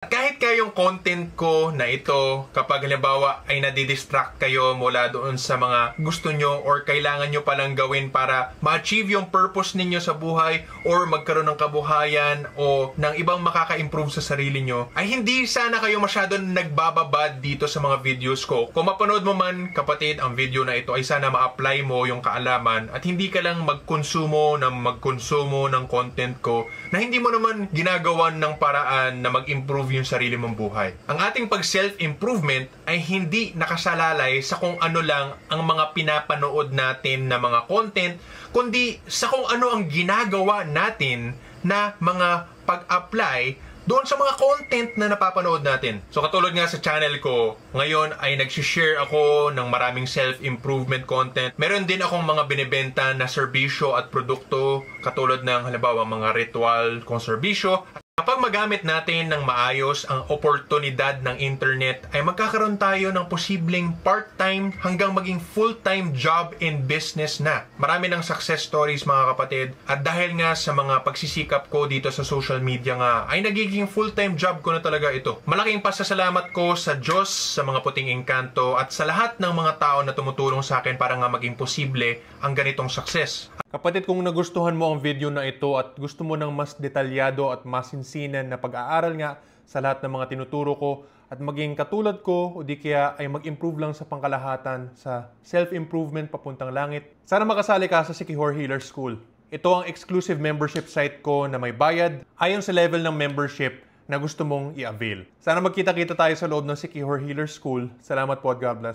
Kahit kayong content ko na ito, kapag halimbawa ay nadidistract kayo mula doon sa mga gusto nyo or kailangan nyo palang gawin para ma-achieve yung purpose ninyo sa buhay or magkaroon ng kabuhayan o ng ibang makaka-improve sa sarili nyo, ay hindi sana kayo masyadong nagbababad dito sa mga videos ko. Kung mapanood mo man, kapatid, ang video na ito ay sana ma-apply mo yung kaalaman at hindi ka lang magkonsumo ng content ko na hindi mo naman ginagawan ng paraan na mag-improve yung sarili mong buhay. Ang ating pag-self-improvement ay hindi nakasalalay sa kung ano lang ang mga pinapanood natin na mga content, kundi sa kung ano ang ginagawa natin na mga pag-apply doon sa mga content na napapanood natin. So katulad nga sa channel ko, ngayon ay nagsishare ako ng maraming self-improvement content. Meron din akong mga binibenta na serbisyo at produkto katulad ng halimbawa mga ritual kong serbisyo. Kapag magamit natin ng maayos ang oportunidad ng internet, ay magkakaroon tayo ng posibleng part-time hanggang maging full-time job in business na. Marami ng success stories mga kapatid, at dahil nga sa mga pagsisikap ko dito sa social media nga, ay nagiging full-time job ko na talaga ito. Malaking pasasalamat ko sa Diyos, sa mga puting engkanto, at sa lahat ng mga tao na tumutulong sa akin para nga maging posible ang ganitong success. Kapatid, kung nagustuhan mo ang video na ito at gusto mo ng mas detalyado at masinsinan na pag-aaral nga sa lahat ng mga tinuturo ko at maging katulad ko o di kaya ay mag-improve lang sa pangkalahatan sa self-improvement papuntang langit, sana makasali ka sa Sikihor Healer School. Ito ang exclusive membership site ko na may bayad ayon sa level ng membership na gusto mong i-avail. Sana magkita-kita tayo sa loob ng Sikihor Healer School. Salamat po at God bless.